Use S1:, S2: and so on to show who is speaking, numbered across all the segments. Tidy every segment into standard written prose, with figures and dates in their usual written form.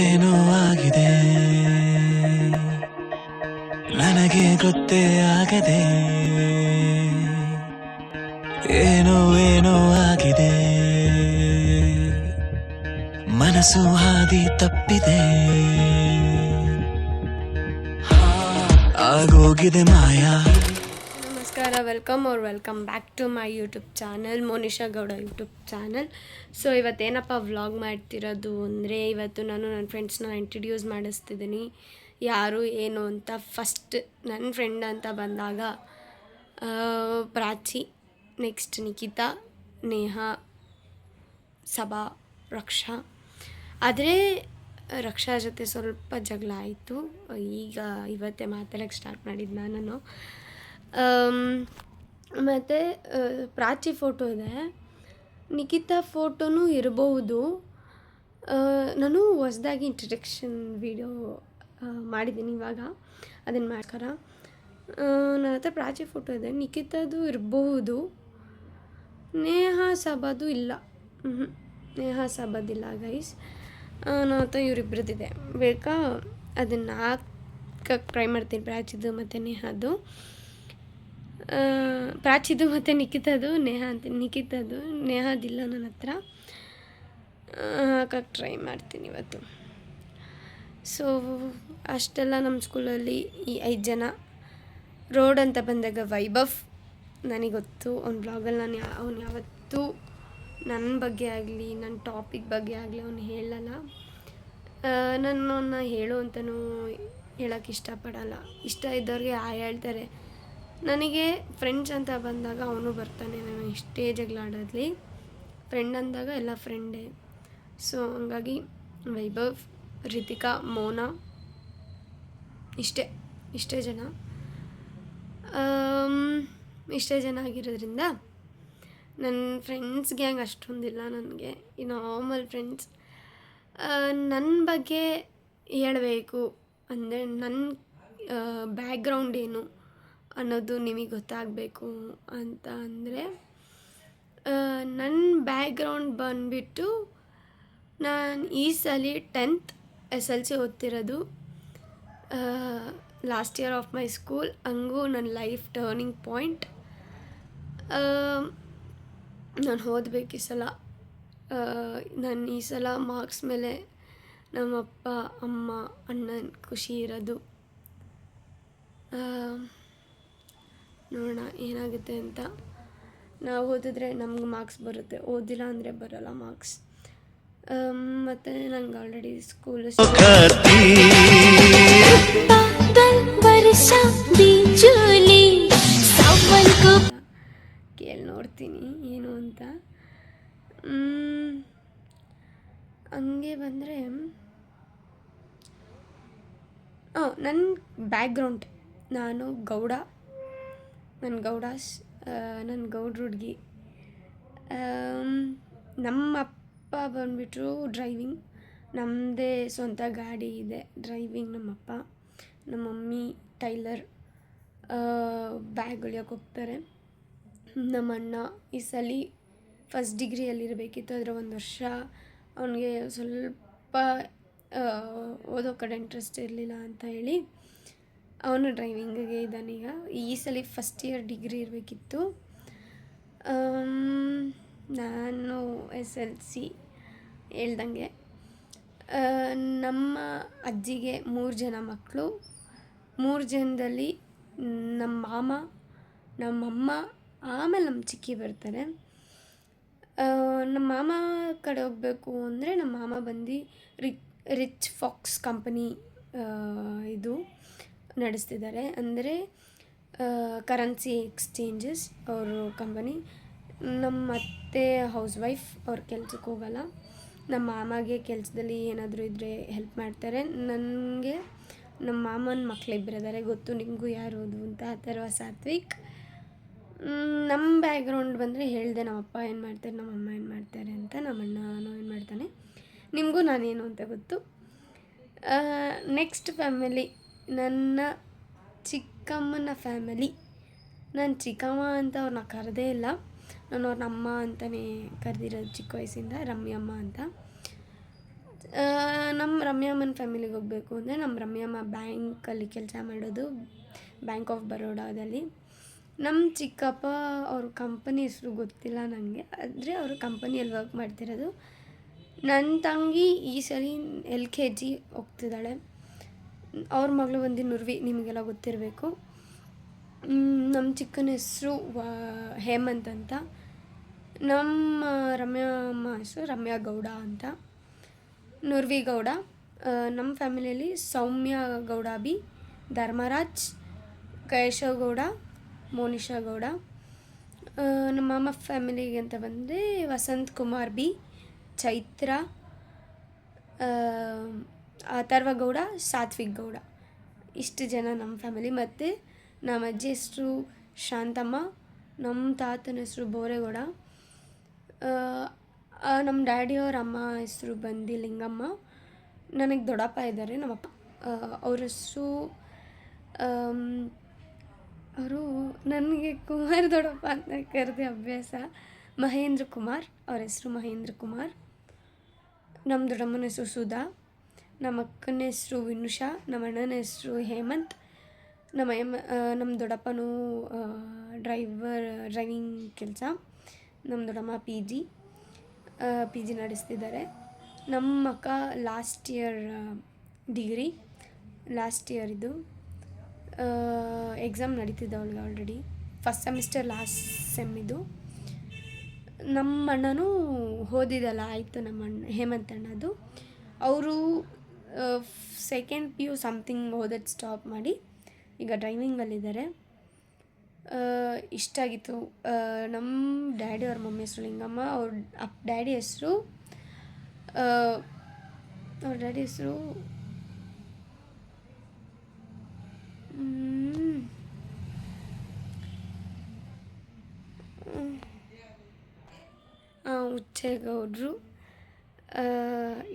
S1: ಏನೋ ಆಗಿದೆ ನನಗೆ ಗೊತ್ತೇ ಆಗದೆ, ಏನೋ ಆಗಿದೆ ಮನಸ್ಸು ಹಾದಿ ತಪ್ಪಿದೆ, ಆಗೋಗಿದೆ ಮಾಯಾ.
S2: ನಮಸ್ಕಾರ, welcome back to my YouTube channel, Monisha Gowda YouTube channel. So ಇವತ್ತೇನಪ್ಪ ವ್ಲಾಗ್ ಮಾಡ್ತಿರೋದು ಅಂದರೆ, ಇವತ್ತು ನಾನು ನನ್ನ ಫ್ರೆಂಡ್ಸ್ನ ಇಂಟ್ರಡ್ಯೂಸ್ ಮಾಡಿಸ್ತಿದ್ದೀನಿ ಯಾರು ಏನು ಅಂತ. ಫಸ್ಟ್ ನನ್ನ ಫ್ರೆಂಡ್ ಅಂತ ಬಂದಾಗ ಪ್ರಾಚಿ, ನೆಕ್ಸ್ಟ್ ನಿಖಿತಾ, ನೇಹಾ, ಸಬಾ, ರಕ್ಷಾ. ಆದರೆ ರಕ್ಷಾ ಜೊತೆ ಸ್ವಲ್ಪ ಜಗಳ ಆಯಿತು, ಇವತ್ತೇ ಮಾತಾಡೋಕ್ಕೆ ಸ್ಟಾರ್ಟ್ ಮಾಡಿದ್ದು ನಾನು. ಮತ್ತು ಪ್ರಾಚಿ ಫೋಟೋ ಇದೆ, ನಿಖಿತಾ ಫೋಟೋನೂ ಇರಬಹುದು. ನಾನು ಹೊಸ್ದಾಗಿ ಇಂಟ್ರಡಕ್ಷನ್ ವಿಡಿಯೋ ಮಾಡಿದ್ದೀನಿ ಇವಾಗ, ಅದನ್ನು ಮಾಡ್ಕಾರ. ನನ್ನ ಹತ್ರ ಪ್ರಾಚಿ ಫೋಟೋ ಇದೆ, ನಿಖಿತಾದು ಇರಬಹುದು, ನೇಹಾ ಸಬಾದು ಇಲ್ಲ. ನೇಹಾ ಸಬಾದಿಲ್ಲ ಗೈಸ್, ನನ್ನ ಹತ್ರ ಇವರಿಬ್ಬರದಿದೆ. ಬೇಕಾ ಅದನ್ನು ಹಾಕಕ್ಕೆ ಟ್ರೈ ಮಾಡ್ತೀನಿ, ಪ್ರಾಚಿದು ಮತ್ತು ನೇಹಾದು. ಪ್ರಾಚಿದು ಮತ್ತು ನಿಖಿತಾದು, ನಿಖಿತಾದು, ನೇಹಾದಿಲ್ಲ ನನ್ನ ಹತ್ರ, ಹಾಕಕ್ಕೆ ಟ್ರೈ ಮಾಡ್ತೀನಿ ಇವತ್ತು. ಸೊ ಅಷ್ಟೆಲ್ಲ ನಮ್ಮ ಸ್ಕೂಲಲ್ಲಿ ಈ 5 ಜನ. ರೋಡ್ ಅಂತ ಬಂದಾಗ ವೈಭವ್ ನನಗೆ ಗೊತ್ತು, ಅವ್ನ ಬ್ಲಾಗಲ್ಲಿ ಅವ್ನು ಯಾವತ್ತೂ ನನ್ನ ಬಗ್ಗೆ ಆಗಲಿ ನನ್ನ ಟಾಪಿಕ್ ಬಗ್ಗೆ ಆಗಲಿ ಅವನು ಹೇಳಲ್ಲ. ನನ್ನನ್ನು ಹೇಳು ಅಂತಲೂ ಹೇಳೋಕ್ಕೆ ಇಷ್ಟಪಡಲ್ಲ. ಇಷ್ಟ ಇದ್ದವ್ರಿಗೆ ಹೇಳ್ತಾರೆ. ನನಗೆ ಫ್ರೆಂಡ್ಸ್ ಅಂತ ಬಂದಾಗ ಅವನು ಬರ್ತಾನೆ, ನಾನು ಎಷ್ಟೇ ಜಗಳ ಆಡೋದ್ಲಿ ಫ್ರೆಂಡ್ ಅಂದಾಗ ಎಲ್ಲ ಫ್ರೆಂಡೇ. ಸೊ ಹಂಗಾಗಿ ವೈಭವ್, ರಿತಿಕಾ, ಮೋನಾ, ಇಷ್ಟೇ ಜನ. ಇಷ್ಟೇ ಜನ ಆಗಿರೋದ್ರಿಂದ ನನ್ನ ಫ್ರೆಂಡ್ಸ್ ಗ್ಯಾಂಗ್ ಅಷ್ಟೊಂದಿಲ್ಲ ನನಗೆ, ಈ ನಾರ್ಮಲ್ ಫ್ರೆಂಡ್ಸ್. ನನ್ನ ಬಗ್ಗೆ ಹೇಳಬೇಕು ಅಂದರೆ, ನನ್ನ ಬ್ಯಾಕ್ಗ್ರೌಂಡ್ ಏನು ಅನ್ನೋದು ನಿಮಗೆ ಗೊತ್ತಾಗಬೇಕು ಅಂತ ಅಂದರೆ, ನನ್ನ ಬ್ಯಾಕ್ಗ್ರೌಂಡ್ ಬಂದುಬಿಟ್ಟು, ನಾನು ಈ ಸಲ 10th SLC ಓದ್ತಿರೋದು, last year of my school. ಹಂಗೂ ನನ್ನ ಲೈಫ್ ಟರ್ನಿಂಗ್ ಪಾಯಿಂಟ್. ನಾನು ಓದಬೇಕು ಈ ಸಲ. ನಾನು ಈ ಸಲ ಮಾರ್ಕ್ಸ್ ಮೇಲೆ ನಮ್ಮಪ್ಪ ಅಮ್ಮ ಅಣ್ಣನ ಖುಷಿ ಇರೋದು. ನೋಡೋಣ ಏನಾಗುತ್ತೆ ಅಂತ. ನಾವು ಓದಿದ್ರೆ ನಮ್ಗೆ ಮಾರ್ಕ್ಸ್ ಬರುತ್ತೆ, ಓದಿಲ್ಲ ಅಂದರೆ ಬರೋಲ್ಲ ಮಾರ್ಕ್ಸ್. ಮತ್ತು ನಂಗೆ ಆಲ್ರೆಡಿ ಸ್ಕೂಲ್ ಕೇಳಿ ನೋಡ್ತೀನಿ ಏನು ಅಂತ. ಹಂಗೆ ಬಂದರೆ ನನ್ನ ಬ್ಯಾಕ್ಗ್ರೌಂಡ್, ನಾನು ಗೌಡ, ನನ್ನ ಗೌಡ್ರ ಹುಡುಗಿ. ನಮ್ಮ ಅಪ್ಪ ಬಂದುಬಿಟ್ರು ಡ್ರೈವಿಂಗ್, ನಮ್ಮದೇ ಸ್ವಂತ ಗಾಡಿ ಇದೆ, ಡ್ರೈವಿಂಗ್ ನಮ್ಮಪ್ಪ. ನಮ್ಮ ಮಮ್ಮಿ ಟೈಲರ್, ಬ್ಯಾಗ್ ಹೊಲಿಯೋಕೆ ಹೋಗ್ತಾರೆ. ನಮ್ಮ ಅಣ್ಣ ಈ ಸಲ ಫಸ್ಟ್ ಡಿಗ್ರಿಯಲ್ಲಿರಬೇಕಿತ್ತು, ಆದರೆ 1 ವರ್ಷ ಅವನಿಗೆ ಸ್ವಲ್ಪ ಓದೋ ಕಡೆ ಇಂಟ್ರೆಸ್ಟ್ ಇರಲಿಲ್ಲ ಅಂತ ಹೇಳಿ ಅವನು ಡ್ರೈವಿಂಗಿಗೆ ಇದ್ದಾನೀಗ. ಈ ಸಲ ಫಸ್ಟ್ ಇಯರ್ ಡಿಗ್ರಿ ಇರಬೇಕಿತ್ತು. ನಾನು SLC ಹೇಳ್ದಂಗೆ. ನಮ್ಮ ಅಜ್ಜಿಗೆ 3 ಜನ ಮಕ್ಕಳು. 3 ಜನದಲ್ಲಿ ನಮ್ಮ ಮಾಮ, ನಮ್ಮಮ್ಮ, ಆಮೇಲೆ ನಮ್ಮ ಚಿಕ್ಕಿ ಬರ್ತಾರೆ. ನಮ್ಮ ಮಾಮ ಕಡೆ ಹೋಗಬೇಕು ಅಂದರೆ, ನಮ್ಮ ಮಾಮ ಬಂದು ರಿಚ್ ಫಾಕ್ಸ್ ಕಂಪನಿ ಇದು ನಡೆಸ್ತಿದ್ದಾರೆ, ಅಂದರೆ ಕರೆನ್ಸಿ ಎಕ್ಸ್ಚೇಂಜಸ್ ಅವರು ಕಂಪನಿ. ನಮ್ಮ ಅತ್ತೆ ಹೌಸ್ ವೈಫ್, ಅವ್ರ ಕೆಲ್ಸಕ್ಕೆ ಹೋಗಲ್ಲ. ನಮ್ಮ ಮಾಮಗೆ ಕೆಲಸದಲ್ಲಿ ಏನಾದರೂ ಇದ್ದರೆ ಹೆಲ್ಪ್ ಮಾಡ್ತಾರೆ. ನನಗೆ ನಮ್ಮ ಮಾಮನ ಮಕ್ಕಳಿಬ್ಬರಿದ್ದಾರೆ, ಗೊತ್ತು ನಿಮಗೂ ಯಾರು ಅದು ಅಂತ, ಅಥರ್ವ, ಸಾತ್ವಿಕ್. ನಮ್ಮ ಬ್ಯಾಕ್ಗ್ರೌಂಡ್ ಬಂದರೆ ಹೇಳಿದೆ, ನಮ್ಮಪ್ಪ ಏನು ಮಾಡ್ತಾರೆ, ನಮ್ಮಮ್ಮ ಏನು ಮಾಡ್ತಾರೆ ಅಂತ. ನಮ್ಮ ಅಣ್ಣನೂ ಏನು ಮಾಡ್ತಾನೆ, ನಿಮಗೂ ನಾನೇನು ಅಂತ ಗೊತ್ತು. ನೆಕ್ಸ್ಟ್ ಫ್ಯಾಮಿಲಿ ನನ್ನ ಚಿಕ್ಕಮ್ಮನ ಫ್ಯಾಮಿಲಿ. ನಾನು ಚಿಕ್ಕಮ್ಮ ಅಂತ ಅವ್ರನ್ನ ಕರೆದೇ ಇಲ್ಲ, ನಾನು ಅವ್ರನ್ನ ಅಮ್ಮ ಅಂತಲೇ ಕರೆದಿರೋದು ಚಿಕ್ಕ ವಯಸ್ಸಿಂದ, ರಮ್ಯಮ್ಮ ಅಂತ. ನಮ್ಮ ರಮ್ಯಮ್ಮನ ಫ್ಯಾಮಿಲಿಗೆ ಹೋಗಬೇಕು ಅಂದರೆ ನಮ್ಮ ರಮ್ಯಮ್ಮ ಬ್ಯಾಂಕಲ್ಲಿ ಕೆಲಸ ಮಾಡೋದು, ಬ್ಯಾಂಕ್ ಆಫ್ ಬರೋಡಾದಲ್ಲಿ. ನಮ್ಮ ಚಿಕ್ಕಪ್ಪ ಅವ್ರ ಕಂಪನಿ ಹೆಸರು ಗೊತ್ತಿಲ್ಲ ನನಗೆ, ಆದರೆ ಅವರು ಕಂಪನಿಯಲ್ಲಿ ವರ್ಕ್ ಮಾಡ್ತಿರೋದು. ನನ್ನ ತಂಗಿ ಈ ಸಲ LKG ಹೋಗ್ತಿದ್ದಾಳೆ. ಅವ್ರ ಮಗಳು ಬಂದು ನುರ್ವಿ, ನಿಮಗೆಲ್ಲ ಗೊತ್ತಿರಬೇಕು. ನಮ್ಮ ಚಿಕ್ಕನ ಹೆಸರು ಹೇಮಂತ್ ಅಂತ. ನಮ್ಮ ರಮ್ಯಮ್ಮ ಹೆಸರು ರಮ್ಯಾ ಗೌಡ ಅಂತ, ನುರ್ವಿ ಗೌಡ. ನಮ್ಮ ಫ್ಯಾಮಿಲಿಯಲ್ಲಿ ಸೌಮ್ಯ ಗೌಡ ಬಿ, ಧರ್ಮರಾಜ್, ಕೇಶವ್ ಗೌಡ, ಮೋನಿಶಾ ಗೌಡ. ನಮ್ಮ ಮಾಮ ಫ್ಯಾಮಿಲಿಗೆ ಅಂತ ಬಂದರೆ ವಸಂತ್ ಕುಮಾರ್ ಬಿ, ಚೈತ್ರ, ಅಥರ್ವ ಗೌಡ, ಸಾತ್ವಿಕ್ ಗೌಡ. ಇಷ್ಟು ಜನ ನಮ್ಮ ಫ್ಯಾಮಿಲಿ. ಮತ್ತು ನಮ್ಮ ಅಜ್ಜಿ ಹೆಸರು ಶಾಂತಮ್ಮ, ನಮ್ಮ ತಾತನ ಹೆಸರು ಬೋರೇಗೌಡ, ನಮ್ಮ ಡ್ಯಾಡಿಯವ್ರ ಅಮ್ಮ ಹೆಸರು ಬಂದು ಲಿಂಗಮ್ಮ. ನನಗೆ ದೊಡ್ಡಪ್ಪ ಇದ್ದಾರೆ, ನಮ್ಮಪ್ಪ. ಅವ್ರ ಹೆಸರು ಅವರು ನನಗೆ ಕುಮಾರ್ ದೊಡ್ಡಪ್ಪ ಅಂತ ಕರೆದು ಅಭ್ಯಾಸ. ಮಹೇಂದ್ರ ಕುಮಾರ್, ಅವ್ರ ಹೆಸರು ಮಹೇಂದ್ರ ಕುಮಾರ್. ನಮ್ಮ ದೊಡ್ಡಮ್ಮನ ಹೆಸರು ಸುಧಾ, ನಮ್ಮ ಅಕ್ಕನ ಹೆಸರು ವಿನುಷಾ, ನಮ್ಮ ಅಣ್ಣನ ಹೆಸರು ಹೇಮಂತ್. ನಮ್ಮ ದೊಡ್ಡಪ್ಪನೂ ಡ್ರೈವಿಂಗ್ ಕೆಲಸ. ನಮ್ಮ ದೊಡ್ಡಮ್ಮ ಪಿ ಜಿ ನಡೆಸ್ತಿದ್ದಾರೆ. ನಮ್ಮ ಅಕ್ಕ last year degree, last year ಇದು ಎಕ್ಸಾಮ್ ನಡೀತಿದ್ದೆ ಅವಳಿಗೆ already. First semester last sem ಇದು. ನಮ್ಮ ಅಣ್ಣನೂ ಓದಿದಲ್ಲ ಆಯಿತು, ನಮ್ಮ ಅಣ್ಣ ಹೇಮಂತ್ ಅಣ್ಣದು. ಅವರು ಸೆಕೆಂಡ್ PU ಸಮಥಿಂಗ್ ಓದೋದು ಸ್ಟಾಪ್ ಮಾಡಿ ಈಗ ಡ್ರೈವಿಂಗಲ್ಲಿದ್ದಾರೆ. ಇಷ್ಟ ಆಗಿತ್ತು. ನಮ್ಮ ಡ್ಯಾಡಿ ಅವ್ರ ಮಮ್ಮಿ ಹೆಸರು ಲಿಂಗಮ್ಮ, ಅವ್ರ ಡ್ಯಾಡಿ ಹೆಸರು ಹುಚ್ಚೇಗೌಡರು.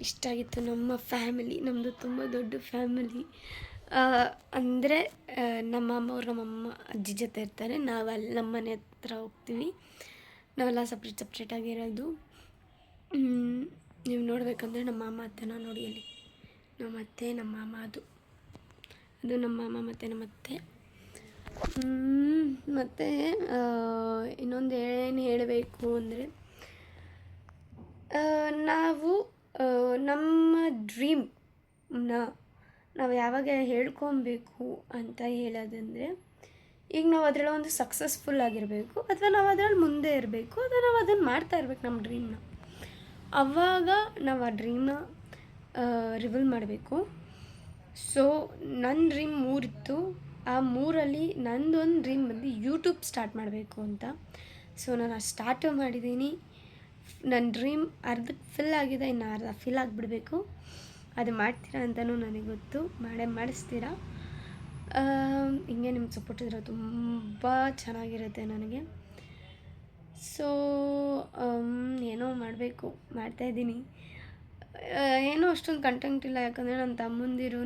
S2: ಇಷ್ಟ ಆಗಿತ್ತು ನಮ್ಮ ಫ್ಯಾಮಿಲಿ. ನಮ್ಮದು ತುಂಬ ದೊಡ್ಡ ಫ್ಯಾಮಿಲಿ. ಅಂದರೆ ನಮ್ಮ ನಮ್ಮಮ್ಮ ಅಜ್ಜಿ ಜೊತೆ ಇರ್ತಾರೆ, ನಾವು ಅಲ್ಲಿ ನಮ್ಮ ಮನೆ ಹತ್ರ ಹೋಗ್ತೀವಿ. ನಾವೆಲ್ಲ ಸಪ್ರೇಟಾಗಿರೋದು. ನೀವು ನೋಡಬೇಕಂದ್ರೆ ನಮ್ಮ ಮಾಮ ಅತ್ತೆನ ನೋಡಿ ಅಲ್ಲಿ, ನಮ್ಮ ಅತ್ತೆ ನಮ್ಮ ಮಾಮ, ಅದು ನಮ್ಮ ಮಾಮ ಮತ್ತು ನಮ್ಮ ಅತ್ತೆ. ಮತ್ತು ಇನ್ನೊಂದು ಏನು ಹೇಳಬೇಕು ಅಂದರೆ, ನಾವು ನಮ್ಮ ಡ್ರೀಮ್ನ ನಾವು ಯಾವಾಗ ಹೇಳ್ಕೊಬೇಕು ಅಂತ ಹೇಳೋದಂದರೆ, ಈಗ ನಾವು ಅದರಲ್ಲಿ ಒಂದು ಸಕ್ಸಸ್ಫುಲ್ ಆಗಿರಬೇಕು, ಅಥವಾ ನಾವು ಅದರಲ್ಲಿ ಮುಂದೆ ಇರಬೇಕು, ಅಥವಾ ನಾವು ಅದನ್ನು ಮಾಡ್ತಾ ಇರ್ಬೇಕು ನಮ್ಮ ಡ್ರೀಮ್ನ. ಆವಾಗ ನಾವು ಆ ಡ್ರೀಮ್ನ ರಿವೀಲ್ ಮಾಡಬೇಕು. ಸೊ ನನ್ನ ಡ್ರೀಮ್ 3 ಇತ್ತು. ಆ 3ರಲ್ಲಿ ನಂದೊಂದು ಡ್ರೀಮ್ ಬಂದು ಯೂಟ್ಯೂಬ್ ಸ್ಟಾರ್ಟ್ ಮಾಡಬೇಕು ಅಂತ. ಸೊ ನಾನು ಸ್ಟಾರ್ಟು ಮಾಡಿದ್ದೀನಿ. ನನ್ನ ಡ್ರೀಮ್ ಅರ್ಧಕ್ಕೆ ಫಿಲ್ ಆಗಿದೆ, ಇನ್ನು ಅರ್ಧ ಫಿಲ್ ಆಗಿಬಿಡ್ಬೇಕು. ಅದು ಮಾಡ್ತೀರಾ ಅಂತಲೂ ನನಗೆ ಗೊತ್ತು, ಮಾಡಿಸ್ತೀರಾ. ಹಿಂಗೆ ನಿಮ್ಮ ಸಪೋರ್ಟ್ ಇದ್ರೆ ತುಂಬ ಚೆನ್ನಾಗಿರುತ್ತೆ ನನಗೆ. ಸೊ ಏನೋ ಮಾಡಬೇಕು, ಮಾಡ್ತಾಯಿದ್ದೀನಿ. ಏನೋ ಅಷ್ಟೊಂದು ಕಂಟೆಂಟ್ ಇಲ್ಲ, ಯಾಕಂದರೆ ನನ್ನ ತಮ್ಮಂದಿರೂ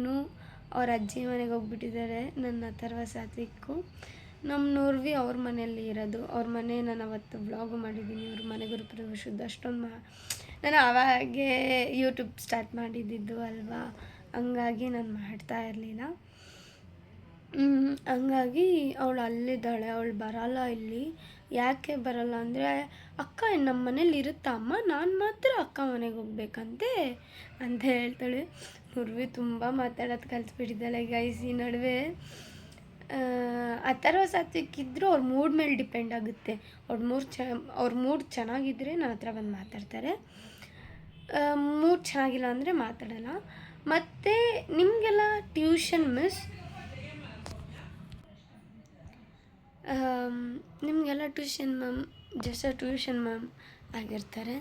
S2: ಅವ್ರ ಅಜ್ಜಿ ಮನೆಗೆ ಹೋಗ್ಬಿಟ್ಟಿದ್ದಾರೆ. ನನ್ನ ಅಥರ್ವ ಸಾತ್ವಿಕ್ಕು. ನಮ್ಮ ನುರ್ವಿ ಅವ್ರ ಮನೆಯಲ್ಲಿ ಇರೋದು. ಅವ್ರ ಮನೆ ನಾನು ಅವತ್ತು ವ್ಲಾಗು ಮಾಡಿದ್ದೀನಿ, ಅವ್ರ ಮನೆ ಗುರುಪ್ರವೇಶದ್ದು. ಅಷ್ಟೊಂದು ನಾನು ಆವಾಗೇ ಯೂಟ್ಯೂಬ್ ಸ್ಟಾರ್ಟ್ ಮಾಡಿದ್ದಿದ್ದು ಅಲ್ವಾ, ಹಂಗಾಗಿ ನಾನು ಮಾಡ್ತಾ ಇರಲಿಲ್ಲ. ಹಂಗಾಗಿ ಅವಳು ಅಲ್ಲಿದ್ದಾಳೆ, ಅವಳು ಬರೋಲ್ಲ ಇಲ್ಲಿ. ಯಾಕೆ ಬರೋಲ್ಲ ಅಂದರೆ, ಅಕ್ಕ ನಮ್ಮ ಮನೇಲಿ ಇರುತ್ತಾ ಅಮ್ಮ, ನಾನು ಮಾತ್ರ ಅಕ್ಕ ಮನೆಗೆ ಹೋಗ್ಬೇಕಂತೆ ಅಂತ ಹೇಳ್ತಾಳೆ. ನುರ್ವಿ ತುಂಬ ಮಾತಾಡೋದು ಕಲಿತ್ಬಿಟ್ಟಿದ್ದಾಳೆ ಗೈಸ್. ಈ ನಡುವೆ ಅಥರ್ವ ಸಾತ್ವಿಕ್ಕಿದ್ದರೂ ಅವ್ರ ಮೂಡ್ ಮೇಲೆ ಡಿಪೆಂಡ್ ಆಗುತ್ತೆ. ಅವ್ರ ಮೂಡ್ ಚೆನ್ನಾಗಿದ್ದರೆ ನನ್ನ ಹತ್ರ ಬಂದು ಮಾತಾಡ್ತಾರೆ, ಮೂಡ್ ಚೆನ್ನಾಗಿಲ್ಲ ಅಂದರೆ ಮಾತಾಡೋಲ್ಲ. ಮತ್ತು ನಿಮಗೆಲ್ಲ tuition ma'am just tuition ma'am ಆಗಿರ್ತಾರೆ.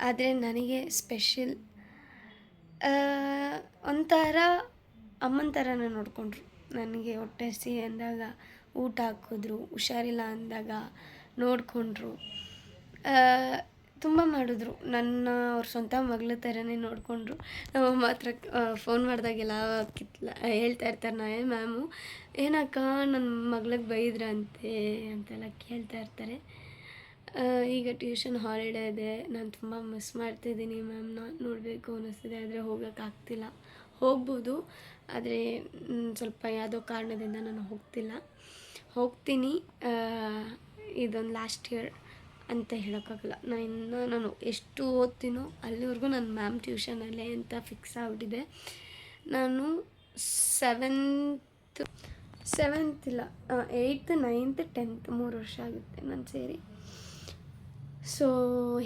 S2: ಆದರೆ ನನಗೆ ಸ್ಪೆಷಲ್ ಒಂಥರ ಅಮ್ಮನ ಥರನೇ ನೋಡಿಕೊಂಡ್ರು. ನನಗೆ ಹೊಟ್ಟೆ ಹಸಿ ಅಂದಾಗ ಊಟ ಹಾಕಿದ್ರು, ಹುಷಾರಿಲ್ಲ ಅಂದಾಗ ನೋಡಿಕೊಂಡ್ರು, ತುಂಬ ಮಾಡಿದ್ರು. ನನ್ನ ಅವ್ರ ಸ್ವಂತ ಮಗಳ ಥರನೇ ನೋಡಿಕೊಂಡ್ರು. ನಮ್ಮಮ್ಮ ಹತ್ರ ಫೋನ್ ಮಾಡಿದಾಗೆಲ್ಲ ಹೇಳ್ತಾ ಇರ್ತಾರೆ, ಮ್ಯಾಮು ಏನಕ್ಕ ನನ್ನ ಮಗಳಿಗೆ ಬೈದ್ರಂತೆ ಅಂತೆಲ್ಲ ಕೇಳ್ತಾ ಇರ್ತಾರೆ. ಈಗ ಟ್ಯೂಷನ್ ಹಾಲಿಡೇ ಇದೆ. ನಾನು ತುಂಬ ಮಿಸ್ ಮಾಡ್ತಿದ್ದೀನಿ ಮ್ಯಾಮ್ನ. ನೋಡಬೇಕು ಅನ್ನಿಸ್ತಿದೆ, ಆದರೆ ಹೋಗೋಕ್ಕಾಗ್ತಿಲ್ಲ. ಹೋಗ್ಬೋದು, ಆದರೆ ಸ್ವಲ್ಪ ಯಾವುದೋ ಕಾರಣದಿಂದ ನಾನು ಹೋಗ್ತೀನಿ. ಇದೊಂದು ಲಾಸ್ಟ್ ಇಯರ್ ಅಂತ ಹೇಳೋಕ್ಕಾಗಲ್ಲ. ನಾನು ಎಷ್ಟು ಓದ್ತೀನೋ ಅಲ್ಲಿವರೆಗೂ ನಾನು ಮ್ಯಾಮ್ ಟ್ಯೂಷನಲ್ಲೇ ಅಂತ ಫಿಕ್ಸ್ ಆಗಿಬಿಟ್ಟಿದೆ. ನಾನು ಸೆವೆಂತ್ ಇಲ್ಲ 8th 9th 10th 3 ವರ್ಷ ಆಗುತ್ತೆ ನಾನು ಸೇರಿ. ಸೊ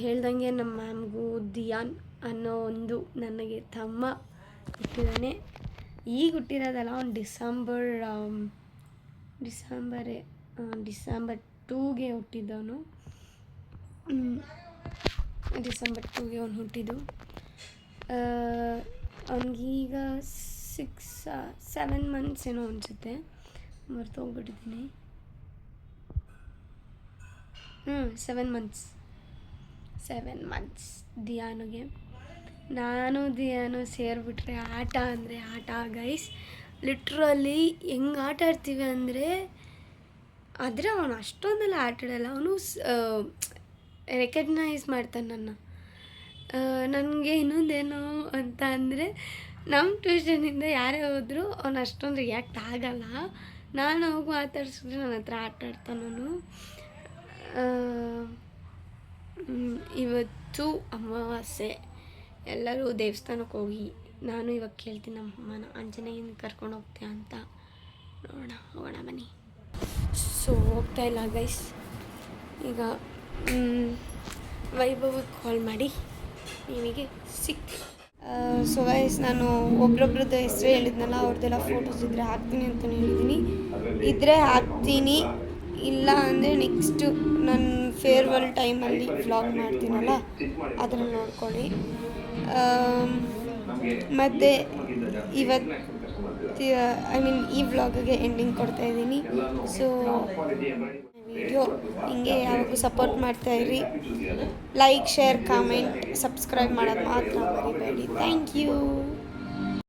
S2: ಹೇಳ್ದಂಗೆ ನಮ್ಮ ಮ್ಯಾಮ್ಗೂ ದಿಯಾನ್ ಅನ್ನೋ ಒಂದು ನನಗೆ ತಮ್ಮ ಹುಟ್ಟಿದ್ದಾನೆ. ಈಗ ಹುಟ್ಟಿರೋದಲ್ಲ, ಅವ್ನು ಡಿಸೆಂಬರ್ 2ಗೆ ಹುಟ್ಟಿದ್ದವನು. ಡಿಸೆಂಬರ್ 2ಗೆ ಅವನು ಹುಟ್ಟಿದ್ದು. ಅವನಿಗೀಗ 7 months ಏನೋ ಅನಿಸುತ್ತೆ, ಮರ್ತೋಗ್ಬಿಟ್ಟಿದ್ದೀನಿ. 7 months ದಿಯಾನುಗೆ. ನಾನು ದಿಯಾನು ಸೇರಿಬಿಟ್ರೆ ಆಟ ಅಂದರೆ ಆಟ ಗೈಸ್. ಲಿಟ್ರಲಿ ಹೆಂಗೆ ಆಟ ಆಡ್ತೀವಿ ಅಂದರೆ, ಆದರೆ ಅವನು ಅಷ್ಟೊಂದೆಲ್ಲ ಆಟ ಆಡಲ್ಲ. ಅವನು ರೆಕಗ್ನೈಸ್ ಮಾಡ್ತಾನೆ ನನ್ನ. ನನಗೆ ಇನ್ನೊಂದೇನು ಅಂತ ಅಂದರೆ, ನಮ್ಮ ಟ್ಯೂಷನಿಂದ ಯಾರೇ ಹೋದರೂ ಅವನು ಅಷ್ಟೊಂದು ರಿಯಾಕ್ಟ್ ಆಗಲ್ಲ. ನಾನು ಹೋಗಿ ಮಾತಾಡ್ಸಿದ್ರೆ ನನ್ನ ಹತ್ರ ಆಟ ಆಡ್ತಾನವನು. ಇವತ್ತು ಅಮಾವಾಸ್ಯೆ, ಎಲ್ಲರೂ ದೇವಸ್ಥಾನಕ್ಕೆ ಹೋಗಿ. ನಾನು ಇವಾಗ ಕೇಳ್ತೀನಿ ನಮ್ಮ ಅಮ್ಮನ, ಆಂಜನೇಯನ ಕರ್ಕೊಂಡು ಹೋಗ್ತೀಯ ಅಂತ. ಹೋಗೋಣ ಬನ್ನಿ. ಸೊ ಹೋಗ್ತಾ ಇಲ್ಲ ಗೈಸ್. ಈಗ ವೈಭವಕ್ಕೆ ಕಾಲ್ ಮಾಡಿ ನಿಮಗೆ ಸಿಗ್ತೀನಿ. ಸೊ ಗೈಸ್, ನಾನು ಒಬ್ರೊಬ್ರದ್ದು ಹೆಸರು ಹೇಳಿದ್ನಲ್ಲ, ಅವ್ರದ್ದೆಲ್ಲ ಫೋಟೋಸ್ ಇದ್ದರೆ ಹಾಕ್ತೀನಿ ಅಂತಲೇ ಹೇಳಿದ್ದೀನಿ. ಇದ್ದರೆ ಹಾಕ್ತೀನಿ, ಇಲ್ಲ ಅಂದರೆ ನೆಕ್ಸ್ಟು ನನ್ನ ಫೇರ್ವೆಲ್ ಟೈಮಲ್ಲಿ ವ್ಲಾಗ್ ಮಾಡ್ತೀನಲ್ಲ ಅದನ್ನು ನೋಡ್ಕೊಳ್ಳಿ. ಮತ್ತು ಈ ವ್ಲಾಗಿಗೆ ಎಂಡಿಂಗ್ ಕೊಡ್ತಾಯಿದ್ದೀನಿ. ಸೊ ವಿಡಿಯೋ ಹಿಂಗೆ ಯಾವಾಗೂ ಸಪೋರ್ಟ್ ಮಾಡ್ತಾಯಿರಿ. ಲೈಕ್, ಶೇರ್, ಕಾಮೆಂಟ್, ಸಬ್ಸ್ಕ್ರೈಬ್ ಮಾಡೋದು ಮಾತ್ರ ಮರಿಬೇಡಿ. Thank you.